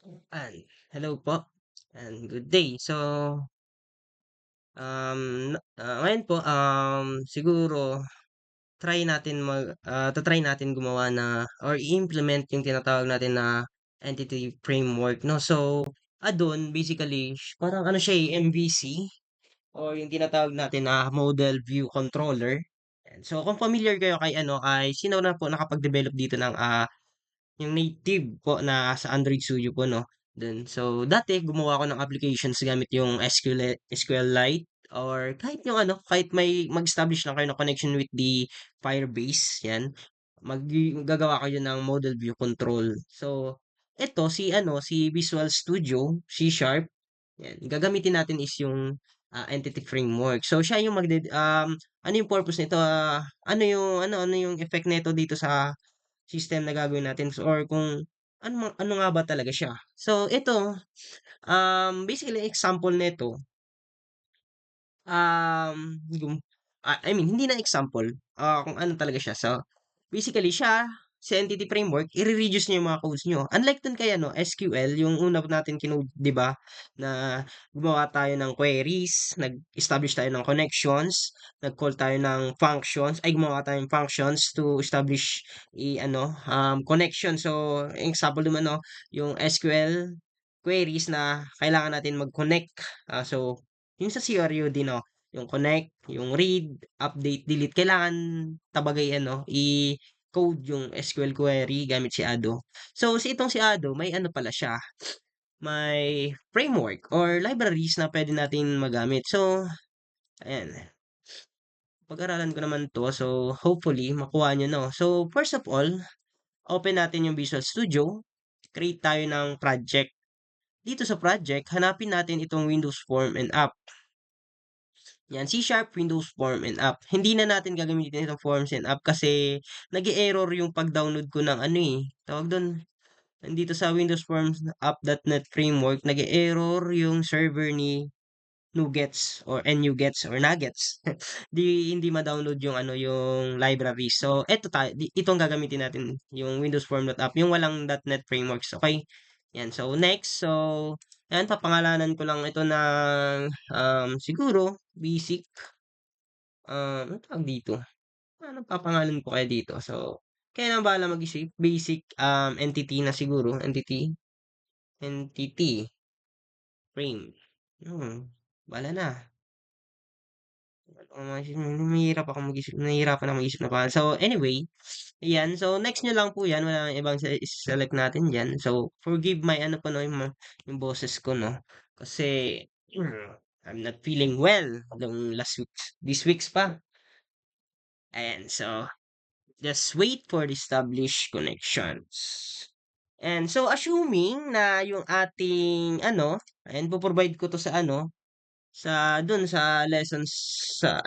An Hello po and good day. So, ngayon po, siguro ta-try natin gumawa na or i-implement yung tinatawag natin na entity framework, no? So, dun basically parang ano siya, MVC or yung tinatawag natin na Model View Controller. Yan. So, kung familiar kayo kay kay sino na po nakapag-develop dito ng yung native po na sa Android Studio po 'no, dun. So, dati gumawa ako ng applications gamit yung SQLite or kahit yung kahit mag-establish lang kayo ng connection with the Firebase, 'yan. Gagawa kayo ng model view control. So, eto si Visual Studio, C# 'yan, gagamitin natin is yung, entity framework. So, siya yung ano yung purpose nito, ano yung effect nito dito sa system na gagawin natin or kung ano nga ba talaga siya. So ito, basically example nito, yung I mean hindi na example, kung ano talaga siya. So basically siya, sa entity framework, i-re-reduce niya yung mga codes niyo. Unlike dun kay SQL, yung una natin kinode, 'di ba, na gumawa tayo ng queries, nag-establish tayo ng connections, nag-call tayo ng functions, ay gumawa tayo ng functions to establish connection. So, example naman, no, yung SQL queries na kailangan natin mag-connect. So, yung sa CRUD, no, yung connect, yung read, update, delete, kailangan tabagay i-code yung SQL query gamit si Ado. So, si Ado, may ano pala siya, may framework or libraries na pwede natin magamit. So, ayan, pag-aralan ko naman 'to. So, hopefully makuha niyo 'no. So, first of all, open natin yung Visual Studio, create tayo ng project. Dito sa project, hanapin natin itong Windows Form and App. Yan, C# Windows Form and App. Hindi na natin gagamitin itong Forms and App kasi nag-e-error yung pag-download ko ng tawag dun, nandito sa Windows Forms App.NET Framework, nag-e-error yung server ni Nuggets or NuGets or Nuggets. Hindi ma-download yung yung library. So, itong gagamitin natin, yung Windows Form.app, yung walang .NET frameworks. Okay? Yan. So, next. So, yan, papangalanan ko lang ito ng siguro basic. Ano tawag dito? Ano papangalan ko kaya dito? So, kaya na bahala mag-isip. Basic entity na siguro. Entity frame. Bahala na. Mahirap ako mag-isip, nahihirapan ako mag-isip na pangalan. So, anyway, ayan. So, next nyo lang po yan. Wala nang ibang select natin dyan. So, forgive my ano po, no, yung boses ko, no. Kasi, I'm not feeling well. Nung last week, this weeks pa. Ayan. So, just wait for the established connections. And so, assuming na yung ating, and po-provide ko to sa dun sa lessons sa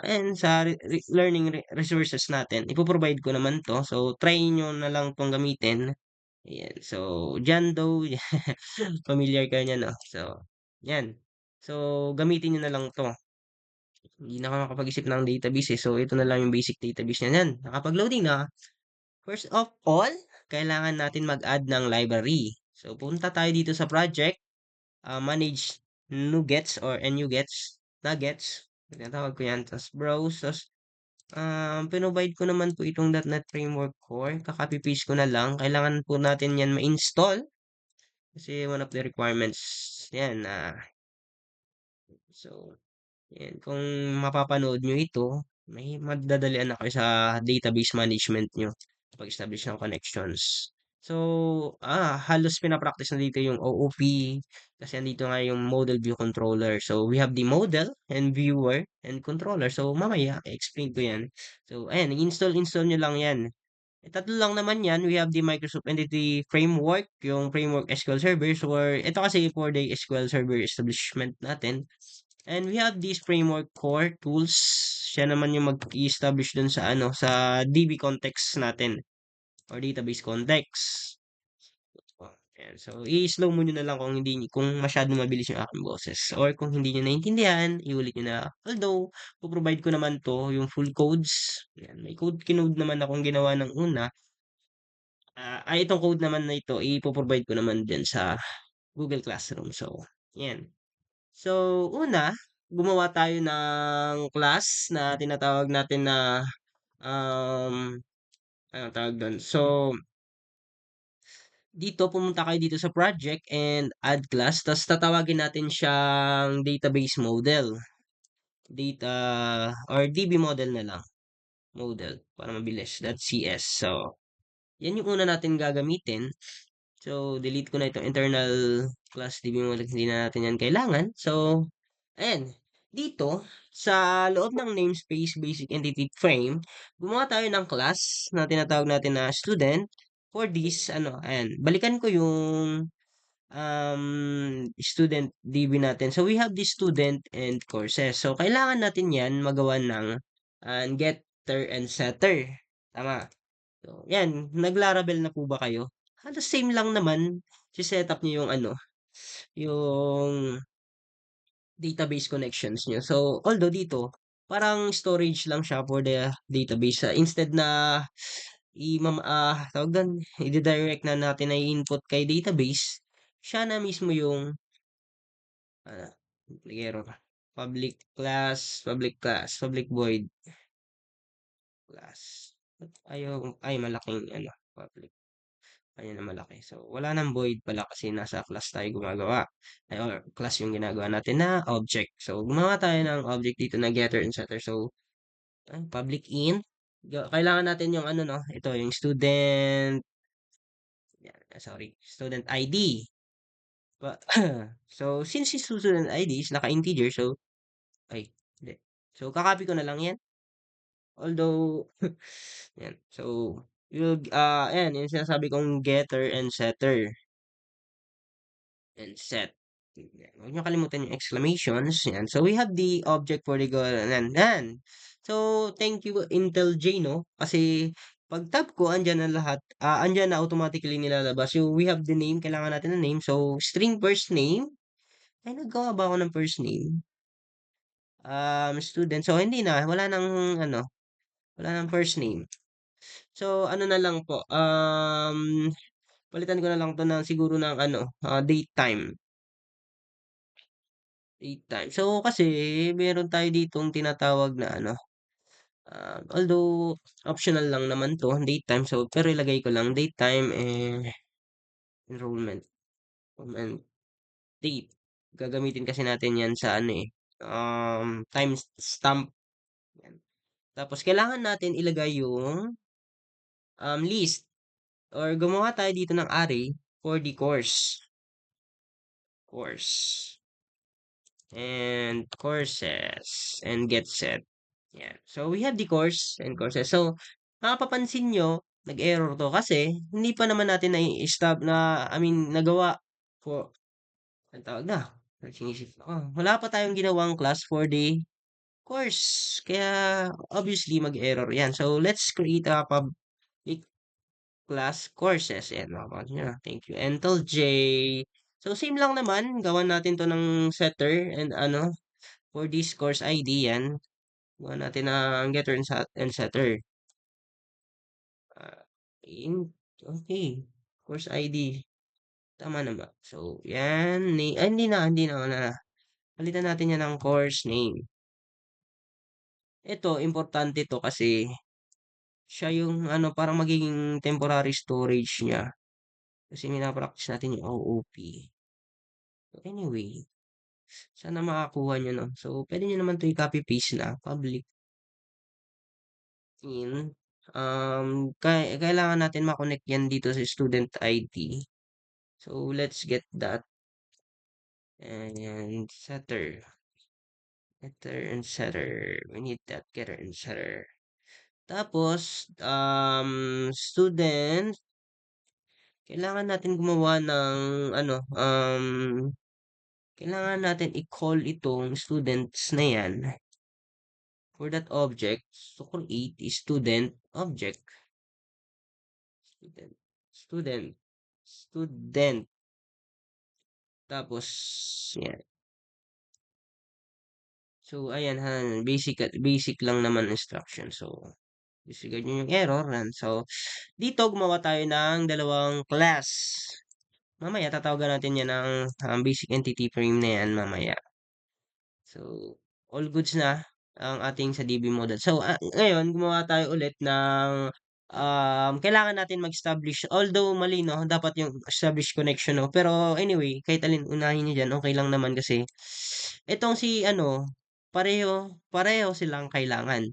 learning resources natin, ipo-provide ko naman 'to. So, try niyo na lang 'tong gamitin. Ayan. So, diyan daw familiar ka niyan 'no? So, 'yan. So, gamitin niyo na lang 'to. Hindi na ako makapag-isip ng database, eh. So, ito na lang yung basic database niya, 'yan. Nakapag-loading na. First of all, kailangan natin mag-add ng library. So, punta tayo dito sa project, manage NuGets or NuGets, nuggets, tinatawag ko yan. Tapos browse, tapos pinobide ko naman po itong .NET Framework Core. Kaka-copy paste ko na lang. Kailangan po natin yan ma-install kasi one of the requirements yan. So, yan. Kung mapapanood nyo ito, may magdadalian na kayo sa database management nyo pag-establish ng connections. So, halos pinapractice na dito yung OOP kasi andito nga yung model view controller. So, we have the model and viewer and controller. So, mamaya, explain ko yan. So, ayan, install nyo lang yan. Tatlo lang naman yan. We have the Microsoft Entity Framework, yung Framework SQL Servers, or ito kasi for the SQL Server establishment natin. And we have this framework core tools. Siya naman yung mag-i-establish dun sa sa DB context natin or database context. Ayan. So, i-slow mo nyo na lang kung masyadong mabilis yung aking boses. Or kung hindi nyo naintindihan, iulit nyo na. Although, provide ko naman to, yung full codes. Ayan. May kinode naman akong ginawa ng una. Itong code naman na ito, ipoprovide ko naman din sa Google Classroom. So, yan. So, una, gumawa tayo ng class na tinatawag natin na, um, anong tawag dun? So, dito, pumunta kayo dito sa project and add class. Tapos, tatawagin natin siyang database model. Data, or DB model na lang. Model, para mabilis. .cs. So, yan yung una natin gagamitin. So, delete ko na itong internal class DB model. Hindi na natin yan kailangan. So, ayan. Dito, sa loob ng namespace basic entity frame, gumawa tayo ng class na tinatawag natin na student. For this, ano, ayan, balikan ko yung student DB natin. So, we have the student and courses. So, kailangan natin yan magawa ng getter and setter. Tama. So, yan. Nag-Laravel na po ba kayo? Halos same lang naman. Si-setup nyo yung ano, yung database connections nyo. So, although dito, parang storage lang siya for the database. Instead na tawag doon, i-direct na natin na input kay database, siya na mismo yung, ano, error, public void class. Ay, malaking, ano, public. Ayan na malaki. So, wala nang void pala kasi nasa class tayo gumagawa. Ay, or class yung ginagawa natin na object. So, gumawa tayo ng object dito na getter and setter. So, public int. Kailangan natin yung ano, no? Ito, yung student, yan, sorry, student ID. So, since si student ID is naka-integer, so, ay, hindi. So, kakopy ko na lang yan. Although, yan. So, ayan, yung sinasabi kong getter and setter. And set. Huwag niyo kalimutan yung exclamations. Yan. So, we have the object for the goal. Yan. So, thank you IntelJ, no? Kasi, pag tab ko, andyan na lahat. Andyan na automatically nilalabas. So, we have the name. Kailangan natin ng name. So, string first name. Ay, naggawa ba ako ng first name? Student. So, hindi na. Ano, wala nang first name. So, ano na lang po. Palitan ko na lang to ng siguro ng ano, date time. Date time. So, kasi meron tayo ditong tinatawag na ano, although optional lang naman 'to, date time. So, pero ilagay ko lang date time enrollment, enrollment date. Gagamitin kasi natin 'yan sa ano eh, time stamp. Yan. Tapos kailangan natin ilagay yung list or gumawa tayo dito ng array for the course and courses and get set. Yan. So, we have the course and courses. So, mapapansin nyo, nag-error to kasi hindi pa naman natin na-stop na, I mean, nagawa for, ang tawag na, sinisip ako. Wala pa tayong ginawang class for the course. Kaya, obviously, mag-error yan. So, let's create a public class courses. Yan, makapansin nyo. Thank you. Until J. So, same lang naman. Gawan natin to ng setter and ano, for this course ID yan. Gawa natin ang getter and setter. Ah, okay. Course ID. Tama naman. So, yan. Hindi na. Palitan natin yan ng course name. Ito, importante to kasi siya yung ano, parang magiging temporary storage niya. Kasi minapractice natin yung OOP. So, anyway, sana makakuha nyo, no? So, pwede nyo naman to i-copy paste na. Public in. Kailangan natin makonect yan dito sa student ID. So, let's get that. And setter. Getter and setter. We need that getter and setter. Tapos, student, kailangan natin gumawa ng, ano, kailangan natin i-call itong students na yan for that object. So, create is student object. Student. Student. Student. Tapos, yan. So, ayan ha, basic lang naman instruction. So, disregard nyo yung error. And so, dito gumawa tayo ng dalawang class. mamaya tatawagan natin yan ng basic entity frame na yan mamaya. So, all goods na ang ating sa DB model. So, ngayon, gumawa tayo ulit ng kailangan natin mag-establish. Although mali, no? Dapat yung establish connection, no? Pero anyway, kahit alin unahin nyo dyan, okay lang naman kasi itong si, ano, pareho silang kailangan.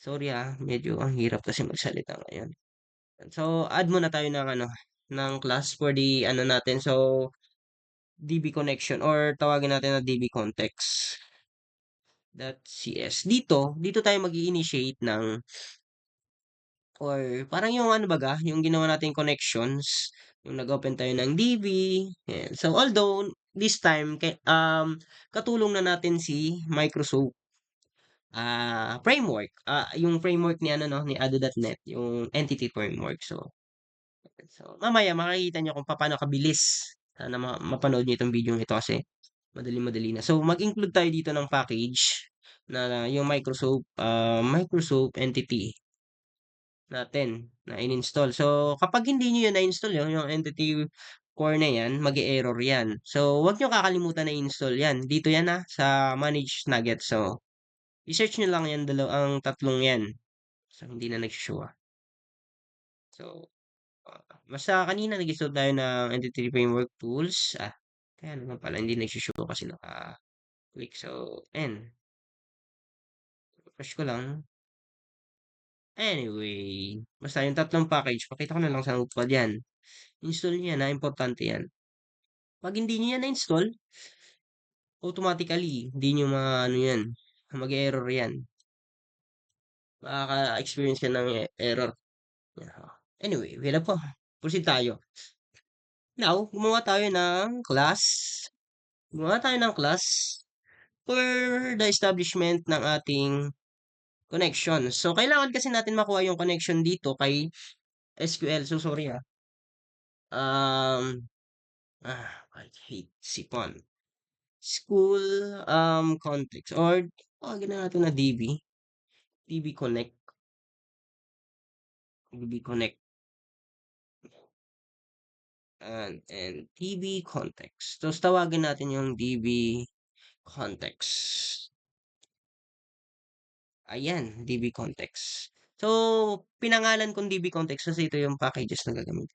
Sorry medyo ang hirap kasi magsalita ngayon. So, add muna tayo ng ano, ng class for the ano natin. So, DB connection or tawagin natin na DB context. .cs. Dito tayo mag-initiate ng or parang yung ano baga, yung ginawa nating connections, yung nag-open tayo ng DB. Yan. So although this time katulong na natin si Microsoft framework. Yung framework ni ano no, ni Ado.NET, yung entity framework. So mamaya makikita nyo kung paano kabilis. Sana mapanood nyo itong video ito kasi madali-madali na. So, mag-include tayo dito ng package na yung Microsoft Entity natin na in-install. So, kapag hindi nyo yun na-install yung Entity Core na yan, mag-error yan. So, huwag nyo kakalimutan na install yan. Dito yan sa Manage Nuggets. So, i-search nyo lang yan, ang tatlong yan. So, hindi na nag-show. So, basta kanina nag-install tayo ng Entity Framework Tools. Kaya naman pala, hindi nag-show kasi naka-click. So, and refresh ko lang. Anyway, basta yung tatlong package, pakita ko na lang sa notepad yan. Install niyo yan importante yan. Pag hindi niyo yan na-install, automatically, hindi niyo ano yan, mag-error yan. Makaka-experience ka ng error. Anyway, wala po. Proceed tayo. Now, Gumawa tayo ng class for the establishment ng ating connection. So, kailangan kasi natin makuha yung connection dito kay SQL. So, sorry Um, I hate sipon. School, context or na natin na DB Connect, DB Connect, and DB Context. So, tawagin natin yung DB Context. Ayan, DB Context. So, pinangalan kong DB Context kasi ito yung packages na gagamitin.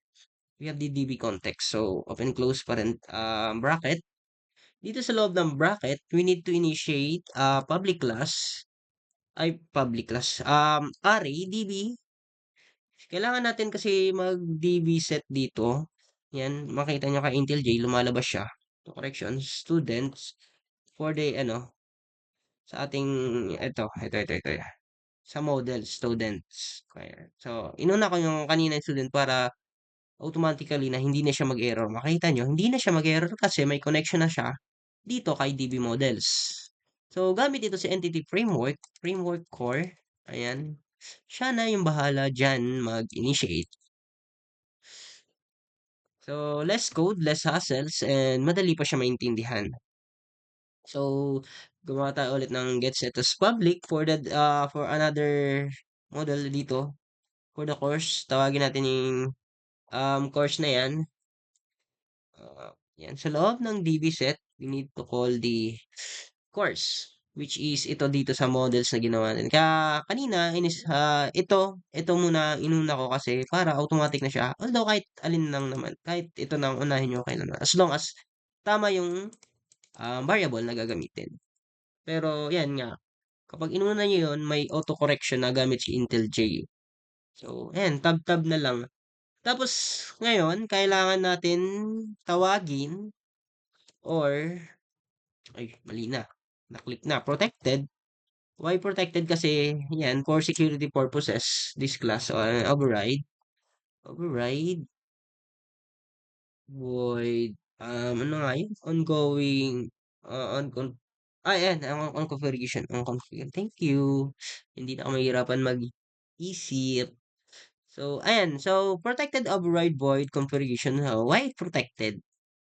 We have the DB Context. So, open close bracket. Dito sa loob ng bracket, we need to initiate public class, array DB. Kailangan natin kasi mag-DB set dito. Yan, makita nyo kay Intel J, lumalabas siya. So, correction, students for the, sa ating, ito. Sa model, students. Kaya, so, inuna ko yung kanina student para automatically na hindi na siya mag-error. Makita nyo, hindi na siya mag-error kasi may connection na siya dito kay DB models. So, gamit ito si Entity Framework Core. Ayan. Siya na yung bahala dyan mag-initiate. So, less code, less hassles, and madali pa siya maintindihan. So, gumawa tayo ulit ng get status public for another model dito. For the course, tawagin natin yung course na yan. Yan. Sa loob ng DB set, we need to call the course, which is ito dito sa models na ginawa natin. Kaya kanina, ito muna inuna ko kasi para automatic na siya. Although kahit alin lang naman, kahit ito nang unahin nyo kailan na. As long as tama yung variable na gagamitin. Pero yan nga, kapag inuna nyo yun, may autocorrection na gamit si Intel J. So, ayan, tab-tab na lang. Tapos, ngayon, kailangan natin tawagin or, ay, mali na. Na-click na. Protected. Why protected? Kasi, yan, for security purposes, this class, override. Override. Void. Ano nga yun? Ongoing. Ayan, ang configuration. Thank you. Hindi na ako mahirapan mag-isip. So, ayan. So, protected override void configuration. Why protected?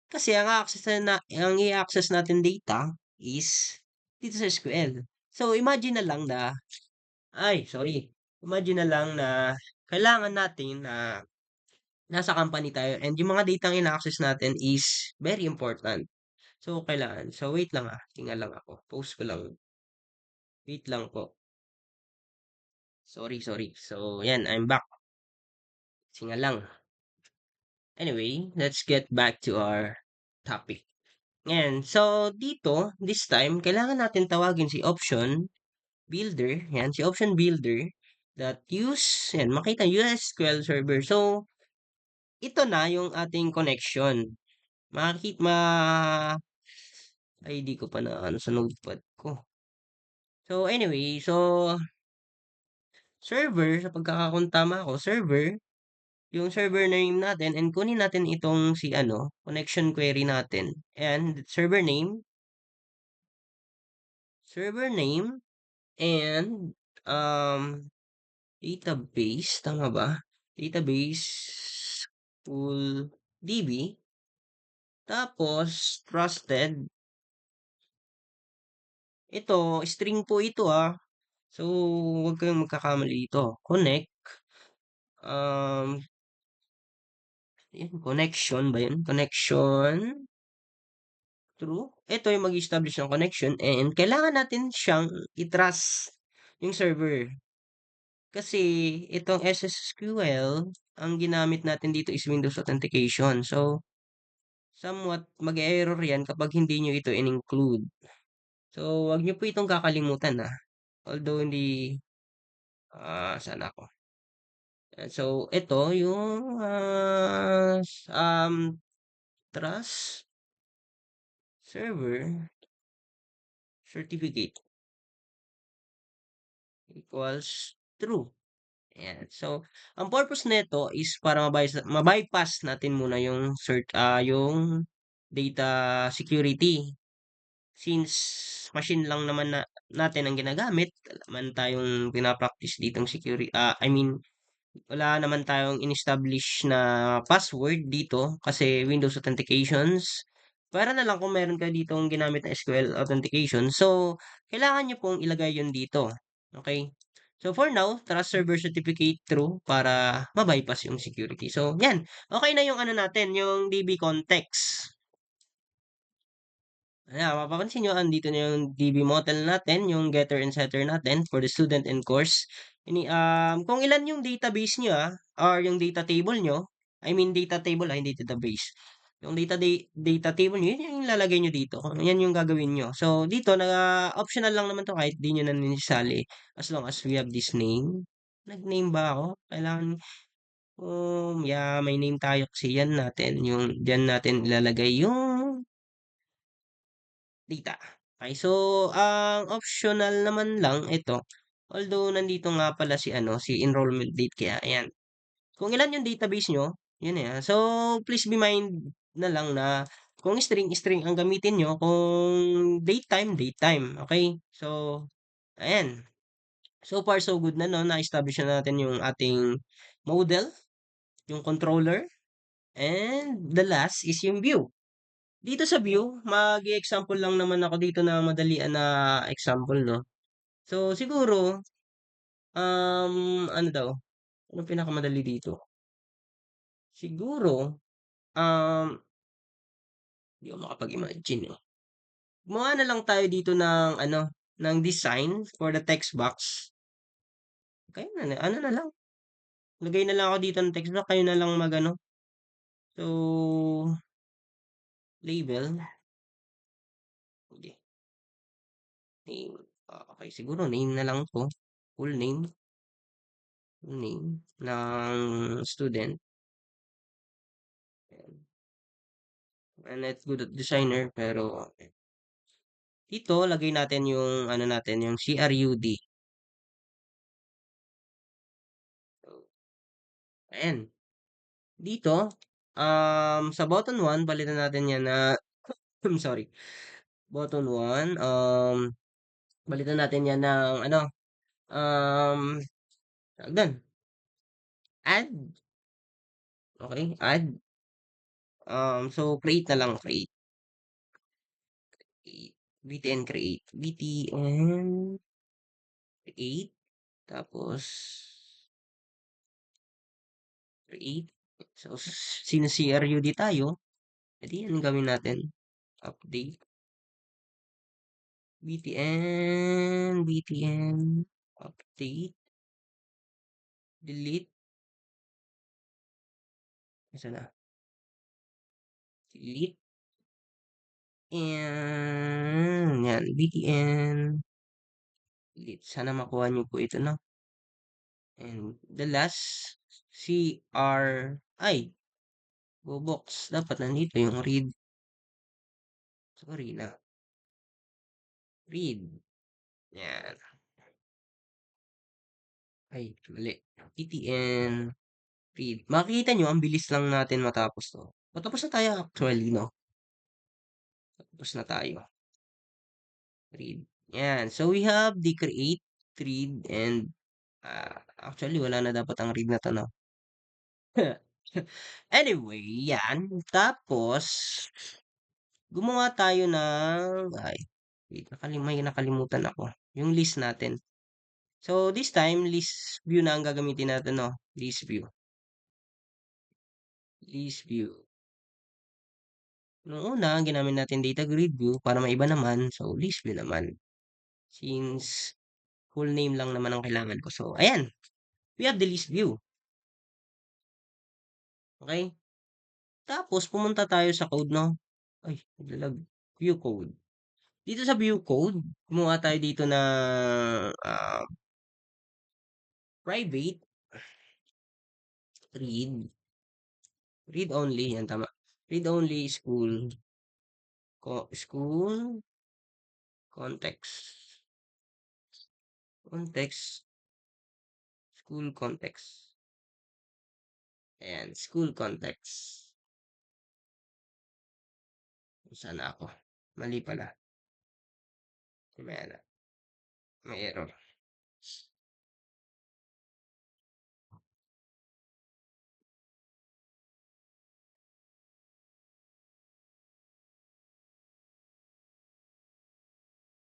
Kasi ang i-access natin data is dito sa SQL. So, imagine na lang Imagine na lang na kailangan natin na nasa company tayo and yung mga data ina-access natin is very important. So, kailangan. So, wait lang tingnan lang ako. Post ko lang. Wait lang po. Sorry, sorry. So, yan, I'm back. Singa lang. Anyway, let's get back to our topic. Ngayon, so dito, this time, kailangan natin tawagin si option builder. Yan, si option builder that use, yan, makita US SQL Server. So, ito na yung ating connection. ID ko pa na ano sa notepad ko. So, anyway, so, server, sa pagkakakuntama ko, server, yung server name natin, and kunin natin itong si ano, connection query natin. And server name, and, database, tama ba? Database, full DB, tapos, trusted, ito, string po ito So, huwag kayong magkakamali dito. Connect, um, yan, connection ba yun? Connection, true. Ito yung mag-establish ng connection and kailangan natin siyang i-trust yung server. Kasi itong SSQL, ang ginamit natin dito is Windows Authentication. So, somewhat mag-error yan kapag hindi nyo ito in-include. So, wag nyo po itong kakalimutan Although hindi, saan ako? So, ito yung trust server certificate equals true. Ayan. So, ang purpose nito is para mabypass natin muna yung data security. Since machine lang naman natin ang ginagamit, wala naman tayong pinapractice ditong security. I mean, wala naman tayong in-establish na password dito kasi Windows Authentications. Para na lang kung meron kayo ditong ginamit na SQL Authentication. So, kailangan nyo pong ilagay yun dito. Okay? So, for now, Trust Server Certificate true para mabypass yung security. So, yan. Okay na yung ano natin, yung DB context. Ayan, mapapansin nyo, andito na yung DB model natin, yung getter and setter natin for the student and course. Kung ilan yung database nyo or yung data table nyo, I mean data table hindi database. Yung data table nyo, yun yung lalagay nyo dito. Yan yung gagawin nyo. So, dito, optional lang naman to kahit di nyo na nilisali. As long as we have this name. Nag-name ba ako? Kailangan, yeah, may name tayo kasi yan natin. Diyan natin ilalagay yung data. Okay, so ang optional naman lang ito, although nandito nga pala si enrollment date kaya ayan. Kung ilan yung database nyo, yun So please be mind na lang na kung string ang gamitin nyo, kung date time. Okay? So ayan. So far so good na no, na-establish na natin yung ating model, yung controller, and the last is yung view. Dito sa view, mag-example lang naman ako dito na madalian na example, no? So, siguro, ano daw? Anong pinakamadali dito? Siguro, hindi ako makapag-imagine, eh. Gumawa na lang tayo dito ng, ng design for the text box. Okay, ano na lang. Lagay na lang ako dito ng text box. Kayo na lang So, label. Hindi. Name. Okay, siguro name na lang to. Full name. Name ng student. And let's good at designer pero dito lagay natin yung ano natin yung CRUD. So, ayan. Dito sa button 1 palitan natin yan na I'm sorry. Button 1 palitan natin yan ng um tagdan add. Okay, add. So create na lang btn create tapos create So, since CRUD tayo, edi yan gawin natin. Update. btn, update, delete, isa na, delete, and yan, btn, delete. Sana makuha nyo po ito, no? And the last, CRI, box. Dapat nandito yung read. Sorry na. Read. Yan. Ay, mali. PTN. Read. Makikita nyo, ang bilis lang natin matapos to. Matapos na tayo actually, no? Tapos na tayo. Read. Yan. So, we have the create, read, and actually, wala na dapat ang read na to, no? Anyway, yan. Tapos, gumawa tayo ng, ay, wait, may nakalimutan ako. Yung list natin. So, this time, list view na ang gagamitin natin, no? List view. List view. Noong una, ginamit natin data grid view para maiba naman. So, list view naman. Since full name lang naman ang kailangan ko. So, ayan. We have the list view. Okay? Tapos, pumunta tayo sa code, no? Ay, naglalag. View code. Dito sa view code, gumawa tayo dito na private read. Read only. Yan, tama. Read only school context. Context. School context. Ayan, school context. Sana ako? Mali pala. May, may error.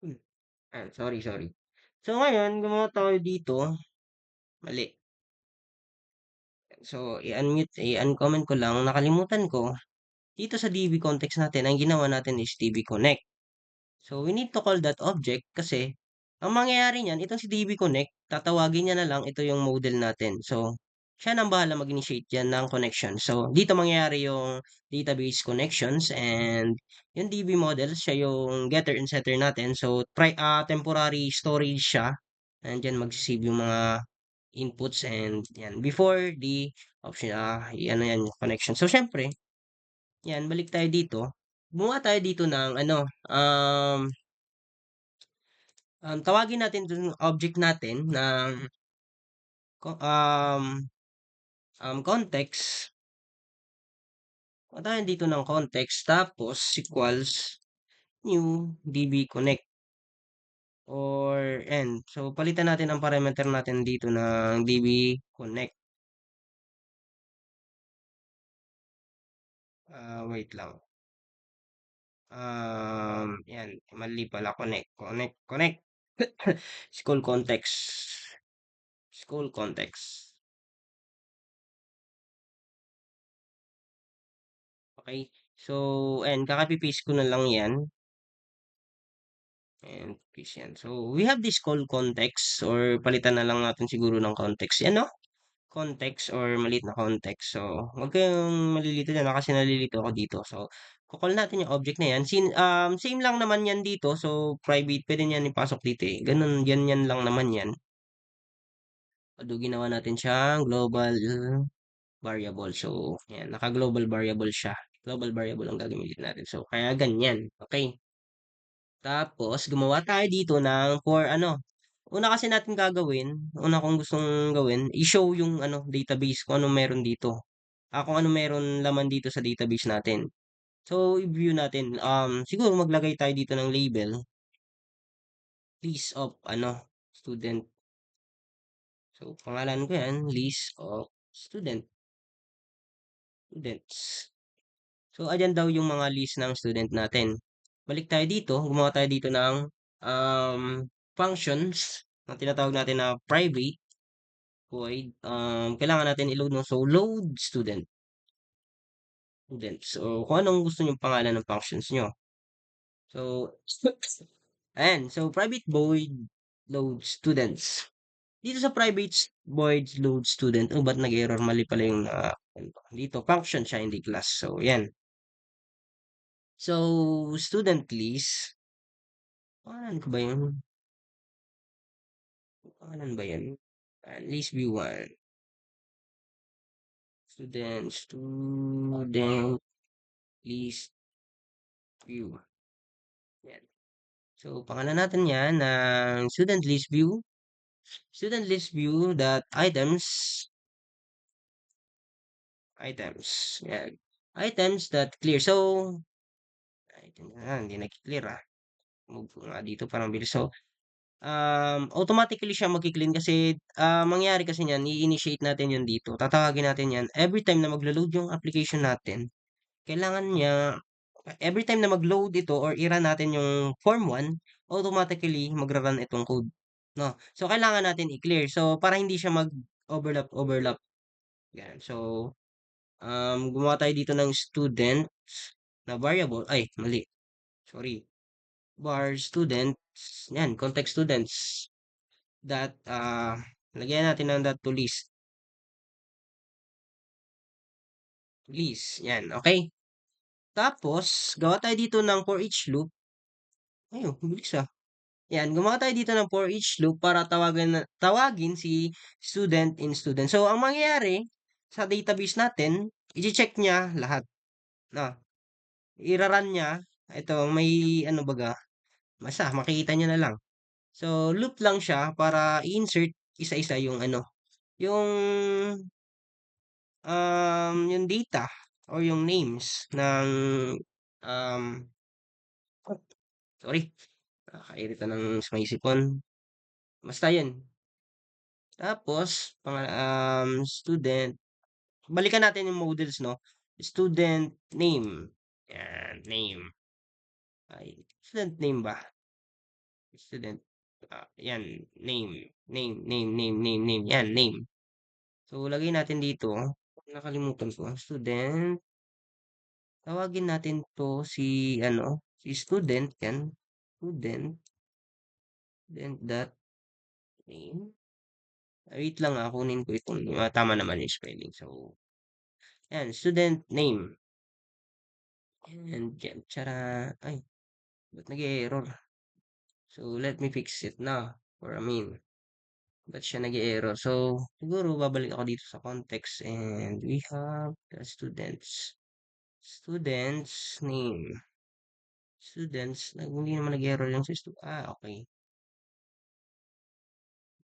Hmm. Ayan, sorry. So, ngayon, gumawa tayo dito. Mali. So, i-uncomment ko lang. Nakalimutan ko. Dito sa DB context natin, ang ginawa natin is DB connect. So, we need to call that object kasi ang mangyayari niyan, itong si DB Connect, tatawagin niya na lang ito yung model natin. So, siya nang bahala mag-initiate yan ng connection. So, dito mangyayari yung database connections and yung DB model, siya yung getter and setter natin. So, temporary storage siya. And dyan mag-save yung mga inputs and yan. Before the option, yan na yan, connection. So, syempre, yan, balik tayo dito. Gumawa tayo dito ng tawagin natin dun yung object natin ng co- um, context. Tayo dito ng context tapos equals new db connect or end. So, palitan natin ang parameter natin dito ng db connect. Wait lang. Yan. Mali pala. Connect. School context. School context. Okay. So, and kakapipaste ko na lang yan. And peace yan. So, we have this call context or palitan na lang natin siguro ng context. Yan, no? Context or maliit na context. So, huwag kayong malilito dyan kasi nalilito ako dito. So, kukall natin yung object na yan. Same lang naman yan dito. So, private, pwede niyan ipasok dito eh. Ganun, yan lang naman yan. Although, ginawa natin siyang global variable. So, yan, naka-global variable siya. Global variable ang gagamitin natin. So, kaya ganyan. Okay. Tapos, gumawa tayo dito ng for ano. Una kasi natin gagawin, una kong gustong gawin, i-show yung database kung ano meron dito. Kung ano meron laman dito sa database natin. So, i-view natin. Siguro maglagay tayo dito ng label. List of student. So, pangalan ko yan, list of students. So, ayan daw yung mga list ng student natin. Balik tayo dito, gumawa tayo dito ng um, functions na tinatawag natin na private void. Kailangan natin i-load no? So, load student. students. So, kung anong gusto niyong pangalan ng functions niyo. So, ayan. So, private void load students. Dito sa private void load student, oh, ba't nag-error? Mali pala yung dito. Function siya, hindi class. So, yan. So, student list. Pangalan ko ba yun? Pangalan ba yan? List view 1. Student list view. Yan. So, pangalan natin yan ng student list view. Student list view dot items. Yan. Items dot clear. So, hindi nag-clear ah. Move ko nga dito parang bilis. So, automatically siya magki-clean kasi mangyari kasi niyan, i-initiate natin yun dito. Tatawagin natin yan every time na maglo-load yung application natin. Kailangan niya every time na mag-load ito or i-run natin yung form 1, automatically magra-run itong code. No? So, kailangan natin i-clear. So, para hindi siya overlap. Yan. So, gumawa tayo dito ng student na variable. Ay, mali. Sorry. Var students. Yan, context students. Lagyan natin ng dot to list. List. Yan, okay? Tapos, gawa tayo dito ng for each loop. Ayun, bilis ah. Yan, gumawa tayo dito ng for each loop para tawagin si student in student. So, ang mangyayari sa database natin, i-check niya lahat. No, iraran niya. Ito, may ano baga, basta makikita niya na lang. So, loop lang siya para i-insert isa-isa yung ano, yung yung data or yung names ng um sorry, nakakairita ng may sipon. Basta yun. Tapos, student, balikan natin yung models, no? Student name. Yan, name. Ay, student name ba? Student. Yan, name. Yan, name. So, lagay natin dito. Nakalimutan ko. Student. Tawagin natin to si student yan. Student. Student dot name. Wait lang kunin ko itong tama naman yung spelling. So, yan, student name. And yan, tsara. Ay, ba't nag-error? So, let me fix it now. For a minute. Ba't siya nag-error? So, siguro babalik ako dito sa context and we have the students name. Students, hindi naman nag-error yung system. Okay.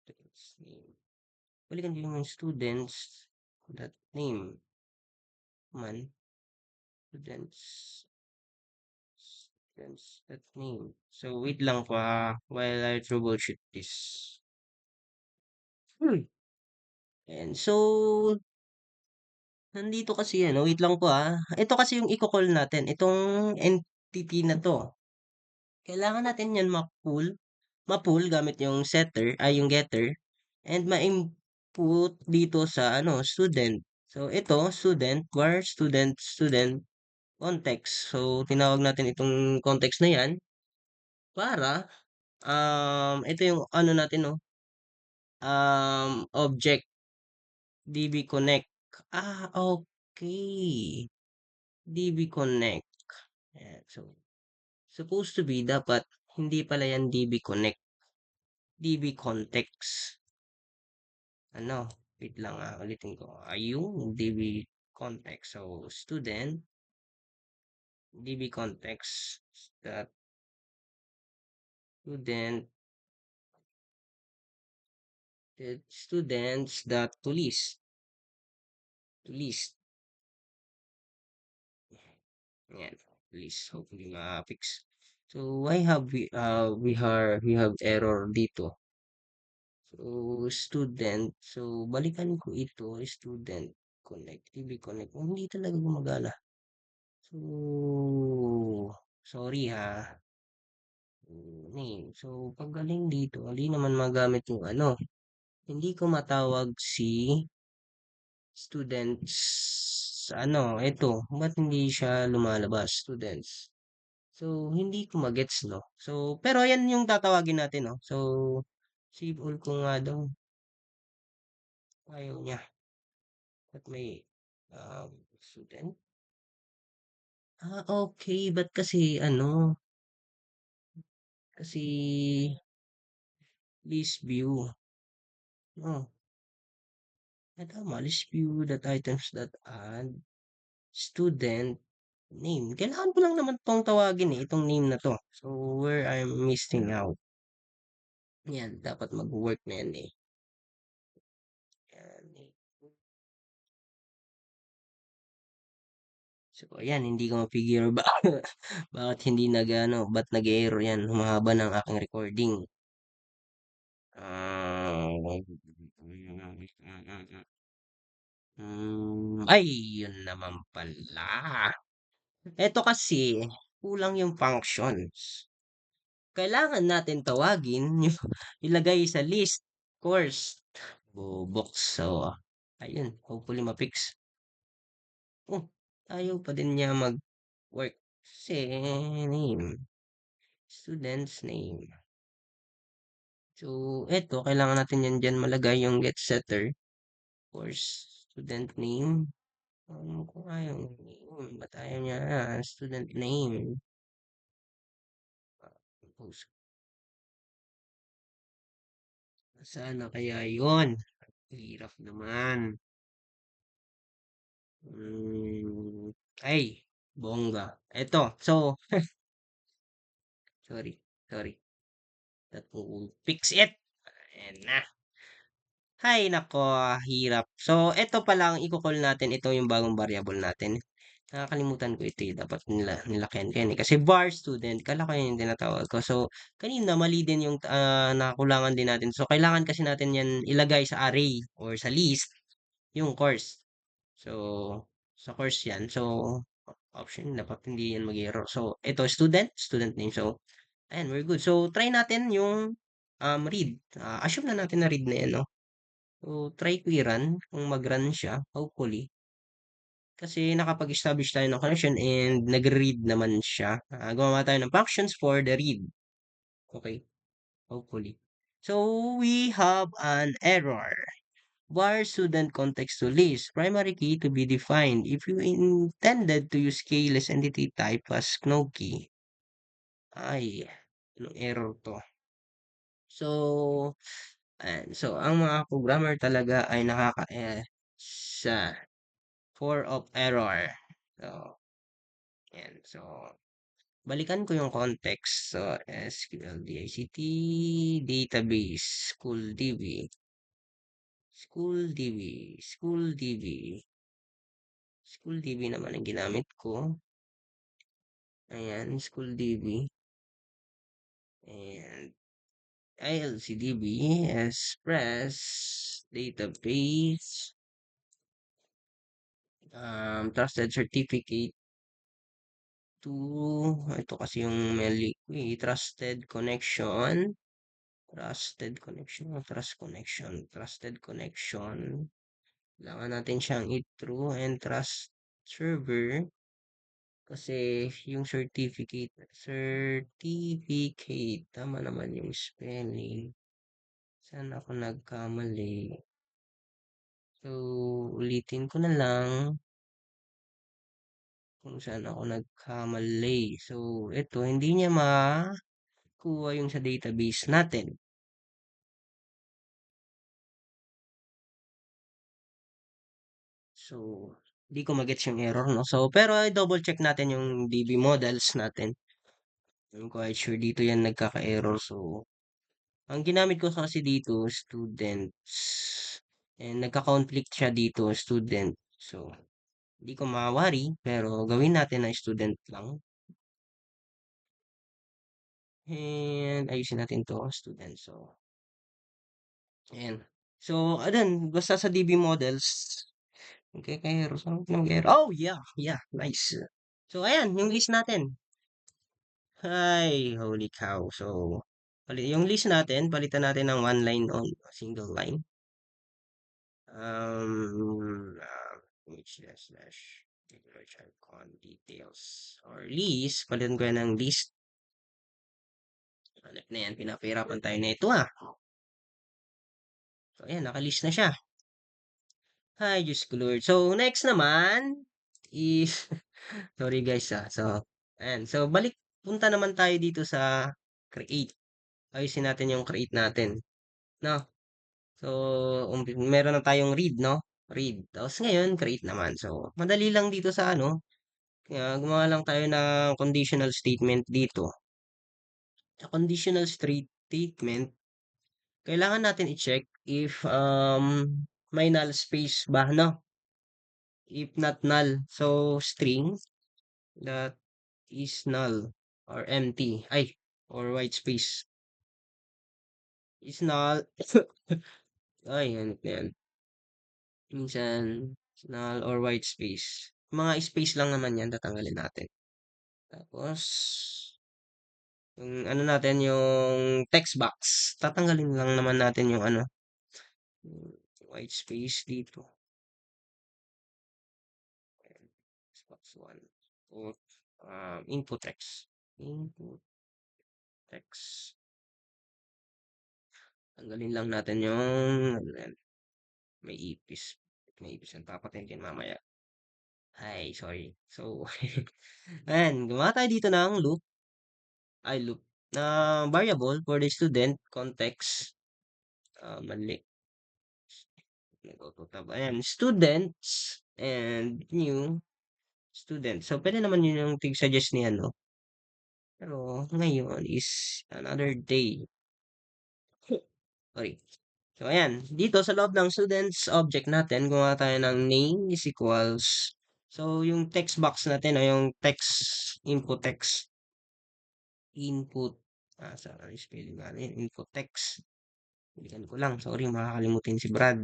Students name. Balikan ko yung students that name. Man. Students. Students that name. So, wait lang while I troubleshoot this. And so, nandito kasi wait lang po Ito kasi yung i-call natin. Itong entity na to. Kailangan natin yan ma-pull gamit yung setter, yung getter, and ma-input dito sa student. So, ito, student, var student, context. So, tinawag natin itong context na yan para, ito yung natin, no, object, db connect. Okay. db connect. Ayan, so, supposed to be, dapat, hindi pala yan db connect. db context. Wait lang ulitin ko. Yung db context. So, student, db context, that student, students dot to list. Yan, list. Hopefully ma-fix. So, why have we have error dito? So, student. So, balikan ko ito. Student connect. TV connect. Hindi talaga gumagana. So, sorry name. So, paggaling dito, hindi naman magamit yung Hindi ko matawag si students. ano, eto, ba't hindi siya lumalabas, students? So, hindi ko magets, no? So, pero yan yung tatawagin natin, no? So, save all ko nga daw. Ayaw niya. At may, student? Ah, okay. Ba't kasi, ano, kasi list view. Oh, tama. List view that items that add student name. Kailangan ko lang naman tong tawagin eh, itong name na to. So, where I'm missing out. Yan, dapat mag-work na yan eh. Yan, eh. So, ayan, hindi ko mapigure ba bakit hindi nag-ano, ba't nag-error yan, humahaba ng aking recording. Ah, ay, yun naman pala. Eto kasi, kulang yung functions. Kailangan natin tawagin yung ilagay sa list course box. So, ayun, hopefully ma-fix. Oh, ayaw pa din niya mag-work. Kasi, name, student's name. So, eto, kailangan natin yan dyan malagay yung get setter. Course, student name. Kung ayaw, ba't ayaw niya? Student name. Post. Sana kaya yun? Hirap naman. Hmm, ay, bongga. Eto, so, sorry, sorry. That will fix it. Ayan na. Hay nako, hirap. So, eto pala ang i-call natin. Ito yung bagong variable natin. Nakakalimutan ko ito eh. Dapat nilakyan ko yan eh. Kasi var student, kala ko yun yung tinatawag ko. So, kanina mali din yung nakulangan din natin. So, kailangan kasi natin yan ilagay sa array or sa list yung course. So, sa course yan. So, option, dapat hindi yan mag-error. So, ito, student name. So, ayan, we're good. So, try natin yung read. Assume na natin na read na yan, no? So, try ko i-run kung mag-run siya, hopefully. Kasi nakapag-establish tayo ng connection and nag-read naman siya. Gumawa tayo ng functions for the read. Okay, hopefully. So, we have an error. Var student context to list. Primary key to be defined. If you intended to use keyless entity type as no key. Ay, anong error to? So, ang mga programmer talaga ay sa for of error. So, yan. So, balikan ko yung context. So, SQL DICT database school DB naman ang ginamit ko. Ayan, school DB and ILCDB Express database trusted certificate to ito kasi yung mali ko eh, trusted connection. Kailangan natin siyang i-true and trust server kasi yung certificate, tama naman yung spelling. Saan ako nagkamali? So, ulitin ko na lang kung saan ako nagkamali. So, ito, hindi niya makuha yung sa database natin. So, di ko magets yung error, no? So, pero double check natin yung DB models natin. I'm quite sure dito yan nagkaka-error. So, ang ginamit ko kasi dito, students. And nagka-conflict siya dito, student. So, di ko mawari, pero gawin natin na student lang. And ayusin natin to, student. So, ayan. So, adan, basta sa DB models, okay, kaya saan nag-error? Oh, yeah, yeah, nice. So, ayan, yung list natin. Hi, holy cow. So, yung list natin, palitan natin ng one line on single line. Um, slash child con details or list. Palitan ko yan ng list. Hanap na yan. Pinapahirapan tayo na ito ah. So, ayan. Nakalist na siya. Hi, Diyos ko Lord. So, next naman is, sorry guys ah. So, ayan. So, punta naman tayo dito sa create. Ayusin natin yung create natin. No? So, meron na tayong read, no? Read. Tapos ngayon, create naman. So, madali lang dito sa ano. Kaya gumawa lang tayo ng conditional statement dito. Sa conditional statement, kailangan natin i-check if may null space ba, no? If not null. So, string that is null or empty. Ay, or white space is null. Ay, ano yan. Minsan, null or white space. Mga space lang naman yan, tatanggalin natin. Tapos, yung ano natin, yung text box. Tatanggalin lang naman natin yung ano, yung white space dito. Text box 1. Or, input text. Input text. Tanggalin lang natin yung, ano yan, may ipis. May ipis ang papatayin din mamaya. Ay, sorry. So, ayan, gumawa tayo dito ng loop. Ay, loop na variable for the student context. Mali. Nag-auto-tab. Ayan, students and new student. So, pwede naman yun yung suggest ni ano. Pero, ngayon is another day. Sorry. So, ayan. Dito sa loob ng students object natin, gumawa tayo ng name is equals. So, yung text box natin, o yung text, input text, input, saan ang spelling natin? Input text. Balikan ko lang. Sorry, makakalimutin si Brad.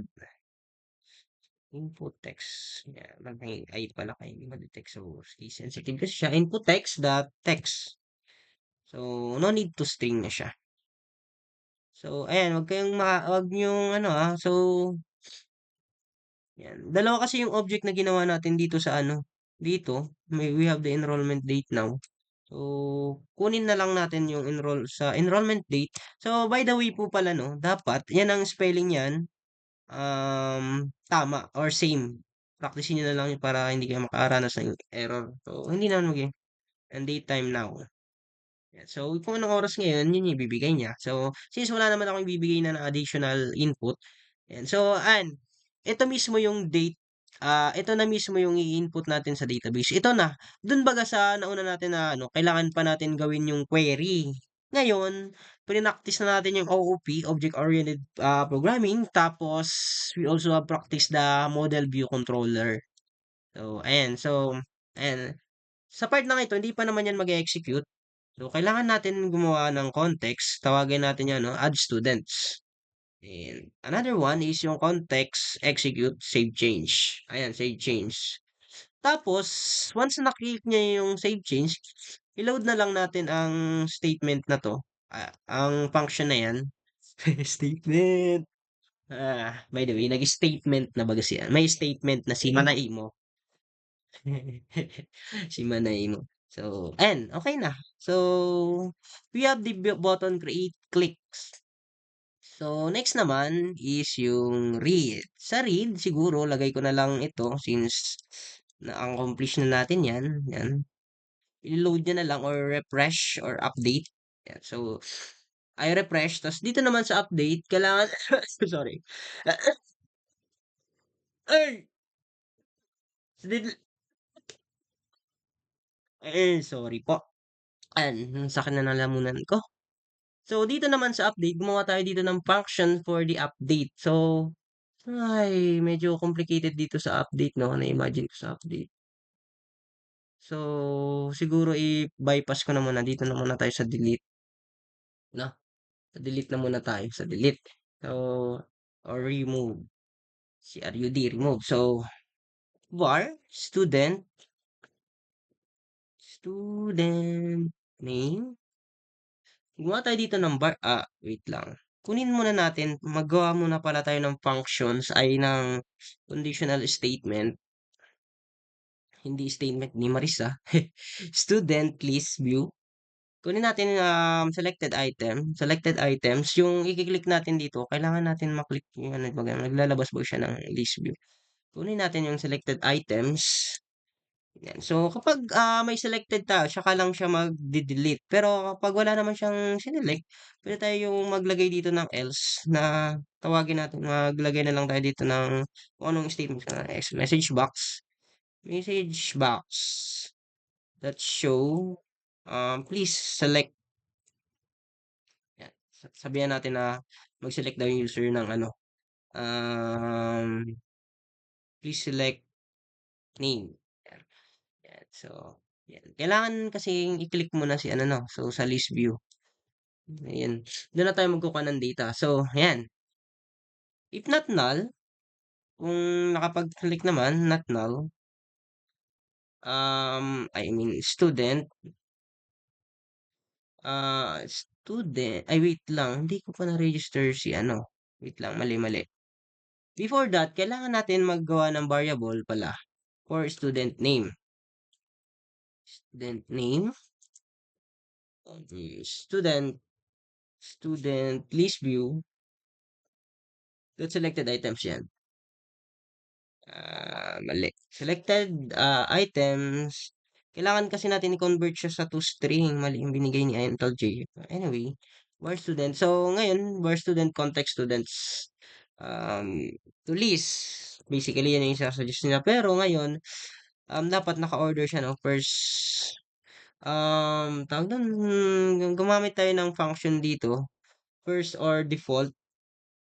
Input text. Yeah, may ay pala kayo hindi ma-detect. So, case sensitive kasi siya. Input text dot text. So, no need to string na siya. So, ayan, wag niyong ano so, yan. Dalawa kasi yung object na ginawa natin dito sa ano, dito, we have the enrollment date now. So, kunin na lang natin yung sa enrollment date. So, by the way po pala, no, dapat, yan ang spelling yan, tama or same. Practicein nyo na lang yun para hindi kayo makaranas ng error. So, hindi naman and date time now. Yan. So, kung anong oras ngayon, yun yung ibibigay niya. So, since wala naman akong ibibigay na ng additional input, yan. So, ito mismo yung date, ito na mismo yung i-input natin sa database. Ito na, dun baga sa nauna natin na ano, kailangan pa natin gawin yung query. Ngayon, pinractice na natin yung OOP, Object-Oriented Programming, tapos we also have practiced the Model View Controller. So, ayan. So, ayan. Sa part na ito, hindi pa naman yan mag-execute. So, kailangan natin gumawa ng context. Tawagin natin yan, no? Add students. And another one is yung context, execute, save change. Ayan, save change. Tapos, once na naklik niya yung save change, i-load na lang natin ang statement na to. Ang function na yan. Statement. By the way, nag-statement na baga siya. May statement na si Manay mo. Si Manay mo. So, okay na. So, we have the button create clicks. So, next naman is yung read. Sa read, siguro, lagay ko na lang ito since na-accomplish na natin yan. Yan. I-load niya na lang or refresh or update. Yan. So, I refresh. Tapos, dito naman sa update, kailangan, sorry. Ay! Sorry po. Sakit na ng lamunan ko. So, dito naman sa update, gumawa tayo dito ng function for the update. So, medyo complicated dito sa update, no? Na-imagine ko sa update. So, siguro i-bypass ko na muna. Dito na muna tayo sa delete. No? Sa delete na muna tayo. Sa delete. So, or remove. CRUD, remove. So, var, student name. Gumawa tayo dito ng bar. Wait lang. Kunin muna natin, magawa muna pala tayo ng functions ay ng conditional statement. hindi statement ni Maris, Student list view. Kunin natin, selected item, selected items, yung i-click natin dito, kailangan natin maklik yung ano, baga naglalabas ba siya ng list view. Kunin natin yung selected items. Yan. So, kapag may selected tayo, saka lang siya mag-delete. Pero kapag wala naman siyang sinelect, pwede tayo yung maglagay dito ng else na tawagin natin, maglagay na lang tayo dito ng kung anong statement na message box. Message box that show, please select. Yan. Sabihan natin na mag-select daw yung user ng ano, um, please select name. Yan. Yan. So, yan. Kailangan kasing i-click mo na si ano no. So, sa list view. Ayan. Doon na tayo magkukuha ng data. So, ayan. If not null, kung nakapag-click naman, not null, I mean, student, ay wait lang, hindi ko pa na-register si ano. Wait lang, mali-mali. Before that, kailangan natin maggawa ng variable pala for student name. Student name, student, student list view, selected items yan. Mali. Selected items. Kailangan kasi natin i-convert siya sa toString. Mali yung binigay ni INTLJ. Anyway, var student. So, ngayon, var student, context students. Um, to list. Basically, yan yung isasuggest nila. Pero ngayon, dapat naka-order siya, no? First, tawag doon, gumamit tayo ng function dito. First or default.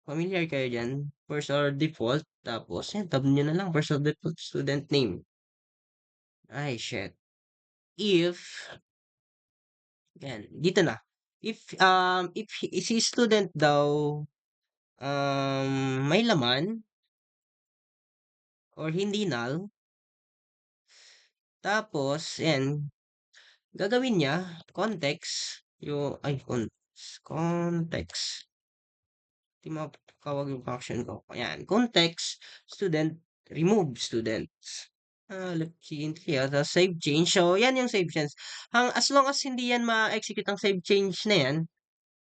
Familiar kayo dyan? First or default. Tapos, yan, tab nyo na lang. First or default student name. Ay, shit. If, yan, dito na. If si student daw, may laman, or hindi null, tapos, yan, gagawin niya, context, context. Di makawag yung function ko. Ayan, context, student, remove students. Let's see in here, the save change. So, yan yung save change. As long as hindi yan ma-execute ang save change na yan,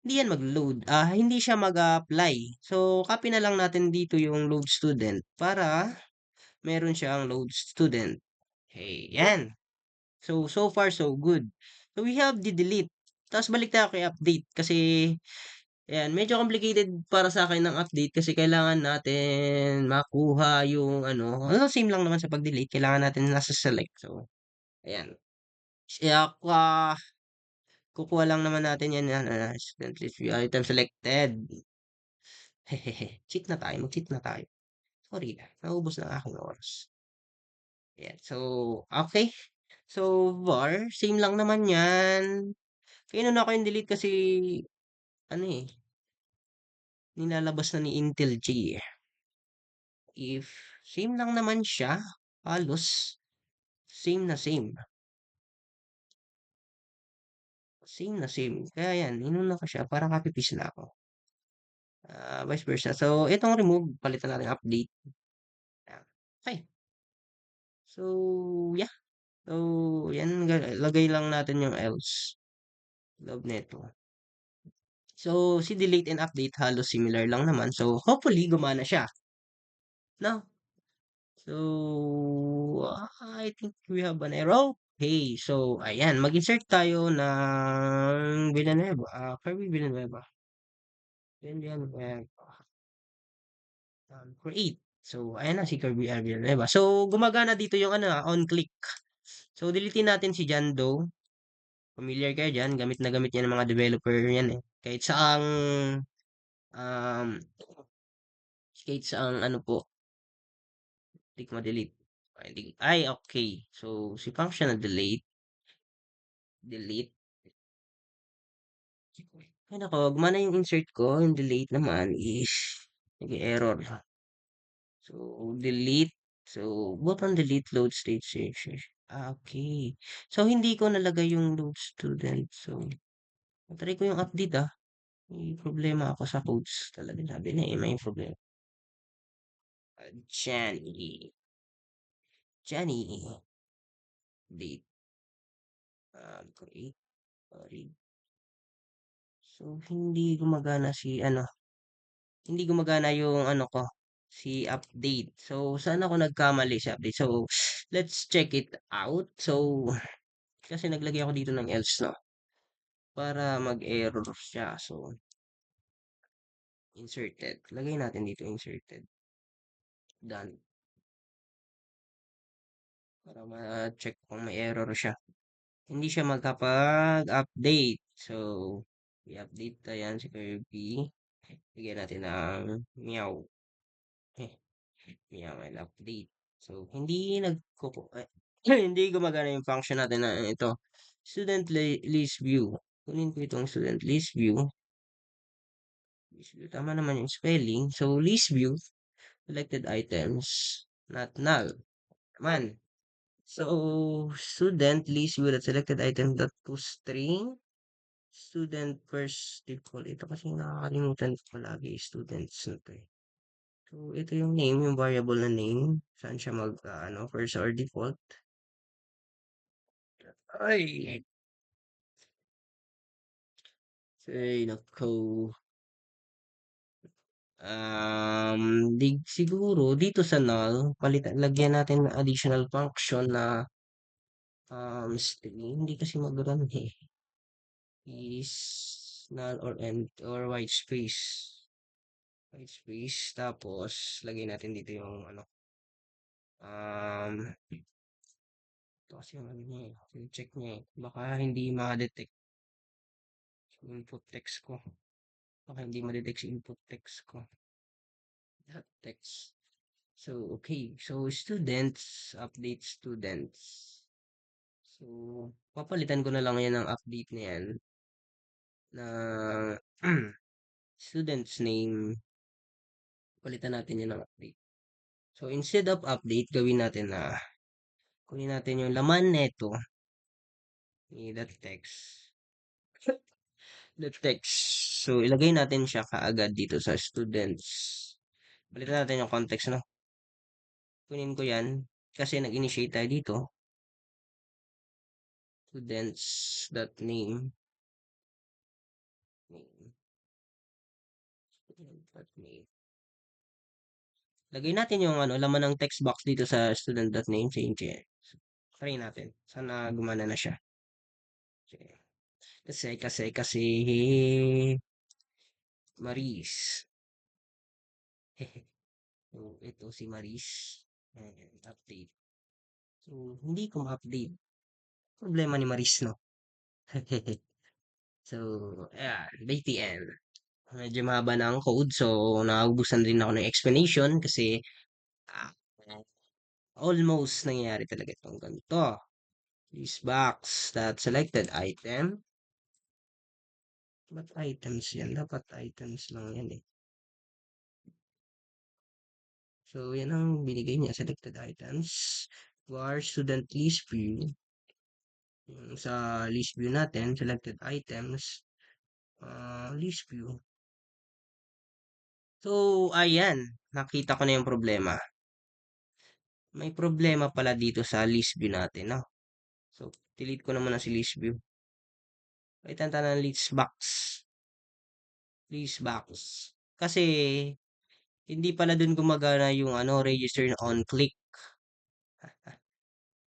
hindi yan mag-load. Hindi siya mag-apply. So, copy na lang natin dito yung load student para meron siyang load student. Okay, yan. So far, so good. So, we have the delete. Tapos, balik tayo kay update. Kasi, ayan, medyo complicated para sa akin ng update kasi kailangan natin makuha yung same lang naman sa pag-delete. Kailangan natin nasa select. So, ayan. Kaya, kukuha lang naman natin yan. Student list view item selected. Hehehe. Cheat na tayo. Mag-cheat na tayo. Sorry na. Naubos na ang aking oras. Ayan. So, okay. So, var. Same lang naman yan. Kaya na ako yung delete kasi, nilalabas na ni Intel J eh. If, same lang naman siya. Halos, same na same. Same na same. Kaya yan, inuna ko siya para copy paste na ako. Vice versa. So, itong remove, palitan natin update. Ayan. Okay. So, yeah. So, yan, lagay lang natin yung else. Love neto. So, si delete and update halos similar lang naman. So, hopefully, gumana siya. No? So, I think we have an error. Okay, so, ayan, mag-insert tayo ng Villanueva. Kirby Villanueva. Villanueva. Create. So, ayan na si Kirby Villanueva. So, gumagana dito yung on click. So, deletein natin si John Doe. Familiar kayo dyan. Gamit na gamit yan ng mga developer yan eh. Um, kahit saang ano po, hindi ko ma-delete. Okay. So, si function na delete. Ay nako, gumana yung insert ko. Yung delete naman is, nag-error. So, delete. So, button delete load state section. Okay. So, hindi ko nalagay yung load student. So, try ko yung update May problema ako sa codes. Talaga sabi na may problema. Jenny. update. Create. Sorry. So, hindi gumagana yung ano ko, si update. So, saan ako nagkamali sa update? So, let's check it out. So, kasi naglagay ako dito ng else, no? Para mag-error siya. So, inserted. Lagay natin dito inserted. Done. Para ma-check kung may error siya. Hindi siya magkapag-update. So, i-update na yan si Kirby. Bigyan natin ng meow. Eh, meow and update. So, hindi gumagana yung function natin na ito. List view. Kunin ko itong student list view. List view. Tama naman yung spelling. So, list view, selected items, not null. Man. So, student list view that selected item dot to string. Student first default. Ito kasi nakakalimutan ko palagi students na to eh. So, ito yung name, yung variable na name. Saan siya first or default. Ay! Ay, nako. Siguro, dito sa null, lagyan natin ng additional function na string. Hindi kasi mag-run eh. Is null or end or white space. White space. Tapos, lagay natin dito yung um, ito kasi yung ano niya eh. Check niya eh. Baka hindi ma-detect yung input text ko. Baka hindi ma-detect yung input text ko. That text. So, okay. So, students, update students. So, papalitan ko na lang yan ng update na yan. Na student's name. Palitan natin yan ng update. So, instead of update, gawin natin na kunin natin yung laman neto. That text. The text. So, ilagay natin siya kaagad dito sa students. Balitan natin yung context, no? Kunin ko yan. Kasi nag-initiate tayo dito. Students.name. Name. Student.name. Lagay natin yung laman ng text box dito sa student.name. Change it. Try natin. Sana gumana na siya. Kasi, Maris. So, ito si Maris. Ayan, update. So, hindi ko ma-update. Problema ni Maris, no? So, ayan, BTN. Medyo mahaba na ang code. So, naubusan din ako ng explanation kasi ah, almost nangyayari talaga itong ganito. This box that selected item. Ba't items yan? Dapat items lang yan eh. So, yan ang binigay niya. Selected items. Var student list view. Yung sa list view natin, selected items. List view. So, ayan. Nakita ko na yung problema. May problema pala dito sa list view natin, no? So, delete ko naman na si list view. Palitan tayo ng list box. List box. Kasi, hindi pala dun gumagana yung register on click.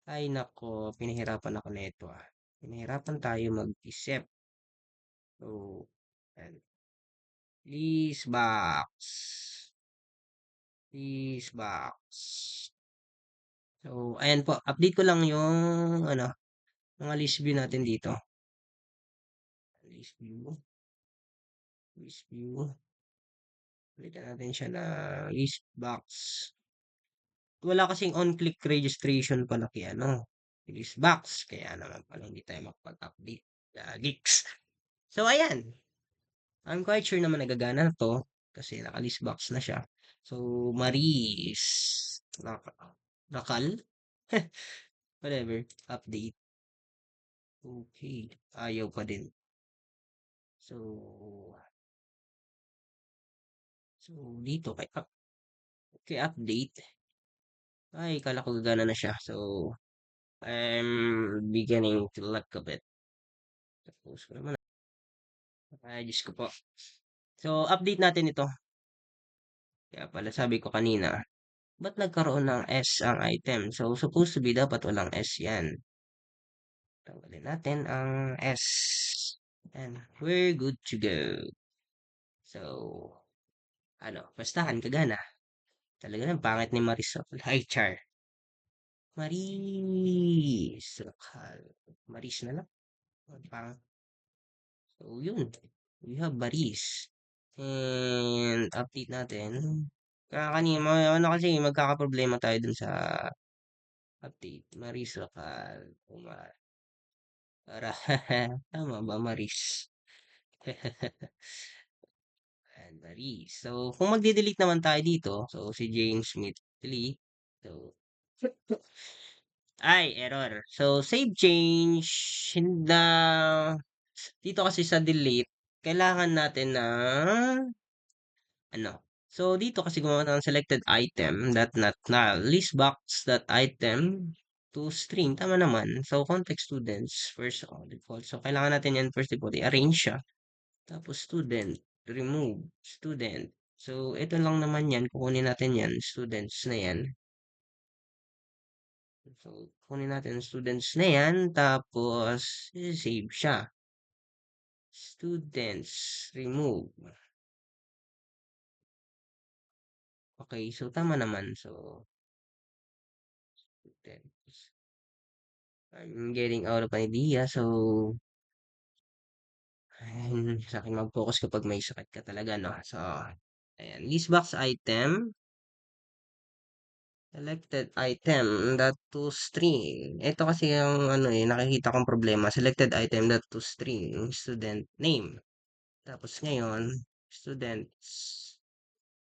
Ay nako, pinahirapan ako nito ah. Pinahirapan tayo mag-isip. So, ayan. List box. List box. So, ayan po. Update ko lang yung mga list view natin dito. List view. List view. Palitan natin siya na list box. Wala kasing on-click registration pala kaya list box. Kaya naman pala hindi tayo makapag-update. Geeks. So, ayan. I'm quite sure naman nagagana na to kasi naka-list box na siya. So, Maris. Rakal? Whatever. Update. Okay. Ayaw pa din. So, dito kay update. Ay, kala ko gagana na siya. So, I'm beginning to lack a bit. Tapos ko naman. Ay, Diyos ko po. So, update natin ito. Kaya pala sabi ko kanina, ba't nagkaroon ng S ang item? So, supposed to be dapat walang S yan. Tanggalin natin ang S. And we're good to go. So, bastahan kagana. Talaga ng pangit ni Marisol. Hi, Char. Maris. Lokal. Maris na lang. Ang pangit. So, yun. We have Maris. And, update natin. Kanina, kasi, magkakaproblema tayo dun sa update. Maris Lokal. Para, tama ba, Maris? And Maris. So, kung magde-delete naman tayo dito, so, si James Smith, delete. So, ay, error. So, save change. Hindi, dito kasi sa delete, kailangan natin na, ano, so, dito kasi gumawa ng selected item that not null. List box that item to string. Tama naman. So, context students, first default. So, kailangan natin yan first default. I-arrange siya. Tapos, student, remove, student. So, ito lang naman yan. Kukunin natin yan. Students na yan. So, kunin natin students na yan. Tapos, save siya. Students, remove. Okay, so tama naman. So, students. I'm getting out of idea. So, ayun, sa akin mag-focus kapag may sakit ka talaga, no? So, ayan. List box item. Selected item that to string. Ito kasi yung nakikita kong problema. Selected item that to string. Student name. Tapos ngayon, students.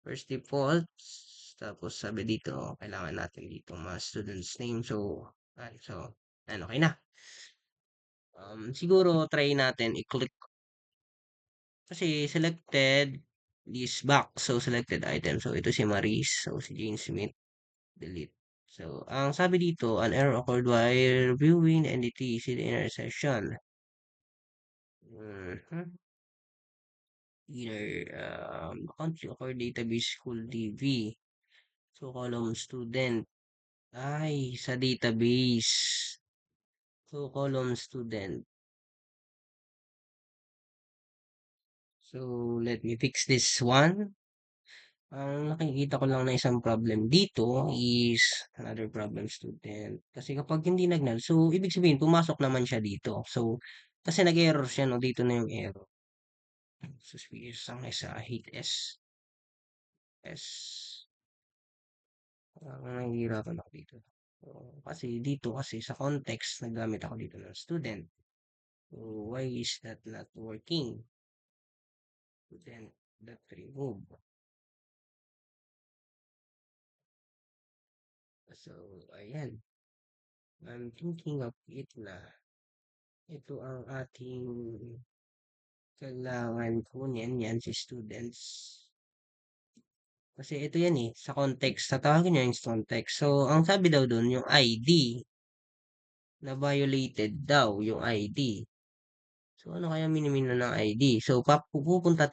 First default. Tapos sabi dito, kailangan natin dito mga student's name. So, okay na. Siguro try natin i-click kasi selected this box. So, selected item. So, ito si Maris. So, si Jane Smith. Delete. So, ang sabi dito, an error occurred while viewing the entities in the inner session. Mhm. Either country or database school DV. So, column student. Ay, sa database. So, column student. So, let me fix this one. Ang nakikita ko lang na isang problem dito is another problem student. Kasi kapag hindi nag-null, so ibig sabihin pumasok naman siya dito. So, kasi nag-error siya, no? Dito na yung error. Suspicious ang isa, hate S. S. Nahihirapan ako dito. So, kasi dito kasi sa context, naggamit ako dito ng student. So, why is that not working? Student, that remove. So, ayan. I'm thinking of it na ito ang ating kailangan kunin yan si students. Kasi ito yan eh, sa context. Tatawagin niya yung context. So, ang sabi daw dun, yung ID, na violated daw yung ID. So, ano kaya minimino ng ID? So, pupunta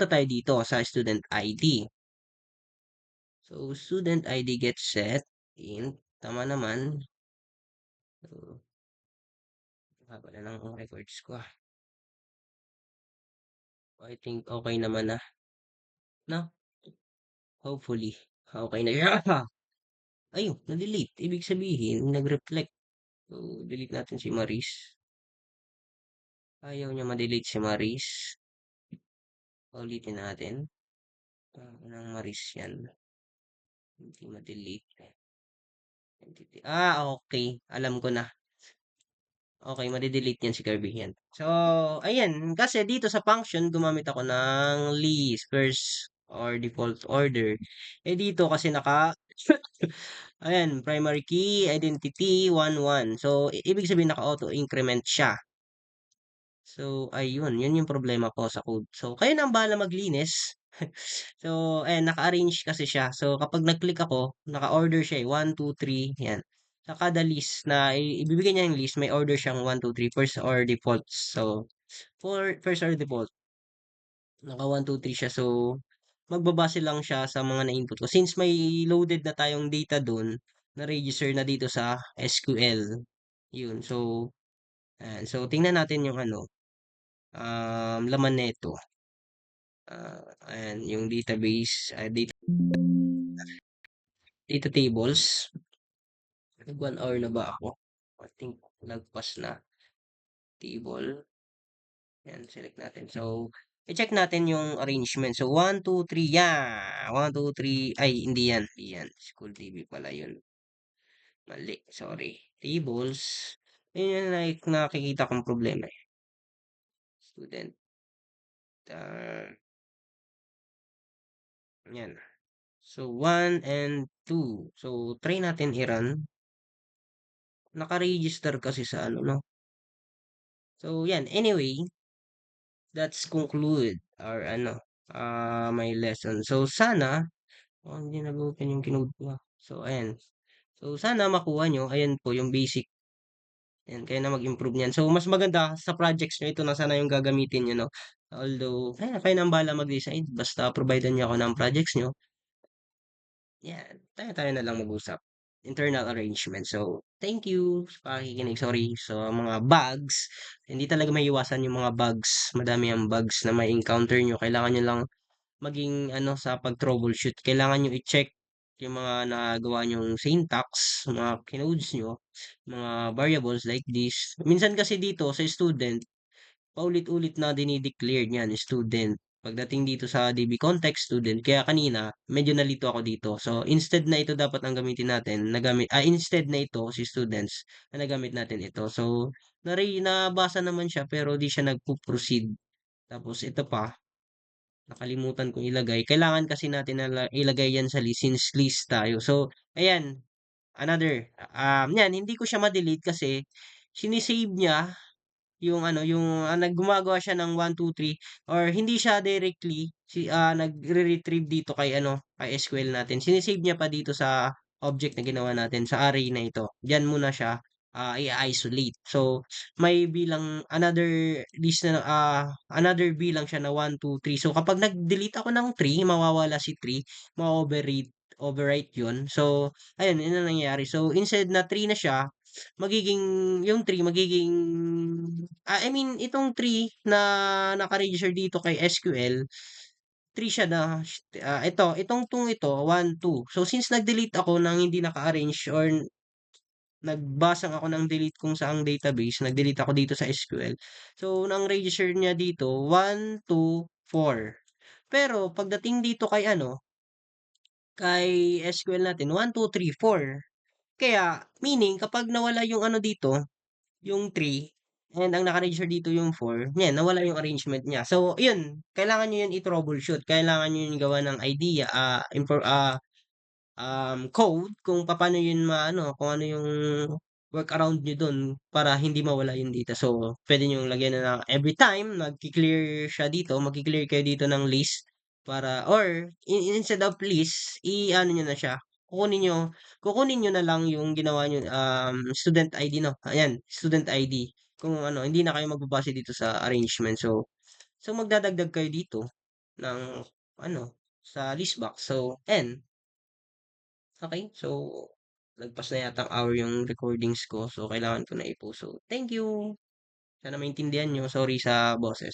tayo dito sa student ID. So, student ID gets set in, tama naman. So, wala ng records ko. I think okay naman na. No? Hopefully. Okay na siya. Ayun, na-delete. Ibig sabihin, nag-reflect. So, delete natin si Maris. Ayaw niya ma-delete si Maris. Ulitin natin. Anong Maris yan? Hindi ma-delete. Okay. Alam ko na. Okay, madi-delete yan si Kirby yan. So, ayan. Kasi dito sa function, gumamit ako ng list, first or default order. Eh dito kasi ayan, primary key, identity, 1, 1. So, ibig sabihin naka-auto increment siya. So, ayun. Yun yung problema ko sa code. So, kayo na ang bahala maglinis. So, naka-arrange kasi siya. So, kapag nag-click ako, naka-order siya eh. 1, 2, 3. Yan. sa kada list na ibibigay niya yung list, may order siyang 1, 2, 3 first or default. So, for first or default, naka 1, 2, 3 siya. So, magbabase lang siya sa mga na-input ko. Since may loaded na tayong data dun, na-register na dito sa SQL. Yun. So, ayan. So, tingnan natin yung ano, laman nito. Ayan, yung database, data tables. Nag 1 hour na ba ako? I think lagpas na table. Yan, select natin. So, i-check natin yung arrangement. So, 1, 2, 3, yeah! 1, 2, 3, ay, hindi yan. Hindi yan. School TV pala yun. Mali, sorry. Tables. Yun yung like, nakikita kong problema eh. Student. Uh, yan. So, 1 and 2. So, try natin i-run. Naka-register kasi sa ano, no? So, yan. Anyway, that's conclude our ano, my lesson. So, sana, hindi nag-open yung kinode ko. So, ayan. So, sana makuha nyo. Ayan po yung basic. Ayan, kaya na mag-improve niyan. So, mas maganda sa projects nyo. Ito na sana yung gagamitin nyo, no? Although, kaya na ang bala mag-design. Basta providean nyo ako ng projects nyo. Yan. Tayo-tayo na lang mag-usap. Internal arrangement. So, thank you sa pakikinig. Sorry. So, mga bugs. Hindi talaga may iwasan yung mga bugs. Madami ang bugs na may encounter nyo. Kailangan nyo lang maging ano sa pag-troubleshoot. Kailangan nyo i-check yung mga nagawa nyong syntax, mga kinodes nyo, mga variables like this. Minsan kasi dito sa student, paulit-ulit na dinideclare niyan, student. Pagdating dito sa DB context student, kaya kanina, medyo nalito ako dito. So, instead na ito dapat ang gamitin natin, instead na ito, si students, na nagamit natin ito. So, nabasa naman siya, pero di siya nagpo-proceed. Tapos, ito pa, nakalimutan kong ilagay. Kailangan kasi natin na ilagay yan sa list, since list tayo. So, ayan, another. Yan, hindi ko siya ma-delete kasi sinisave niya yung ano, yung gumagawa siya ng 1, 2, 3 or hindi siya directly nagre-retrieve dito kay ano, kay SQL natin. Sinisave niya pa dito sa object na ginawa natin sa array na ito. Diyan muna siya i-isolate. So, may bilang another bilang siya na 1, 2, 3. So, kapag nag-delete ako ng 3, mawawala si 3, overwrite 'yun. So, ayun, yun ang nangyayari. So, instead na 3 na siya, magiging yung 3 magiging I mean itong 3 na naka-register dito kay SQL, 3 siya na ito 1, 2. So since nag-delete ako ng hindi naka-arrange or nagbasang ako ng delete kung saang database, nag-delete ako dito sa SQL. So nang register niya dito 1, 2, 4. Pero pagdating dito kay SQL natin 1, 2, 3, 4. Kaya meaning kapag nawala yung ano dito, yung 3 and ang naka-register dito yung 4, yan nawala yung arrangement niya. So, yun, kailangan niyo yun i-troubleshoot. Kailangan niyo yun gawa ng idea, code kung paano yun maano, kung ano yung workaround niyo dun para hindi mawala yung data. So, pwede niyo lagyan na every time nagki-clear siya dito, magki-clear kayo dito ng list para or instead of list, i-ano niyo na siya. Kukunin niyo na lang yung ginawa niyo student ID, no. Ayan, student ID. Kung ano, hindi na kayo magbabase dito sa arrangement. So magdadagdag kayo dito ng ano sa list box. So, okay. So, lagpas na yata ang hour yung recordings ko. So, kailangan ko na i-post. So, thank you. Sana maintindihan nyo. Sorry sa boses.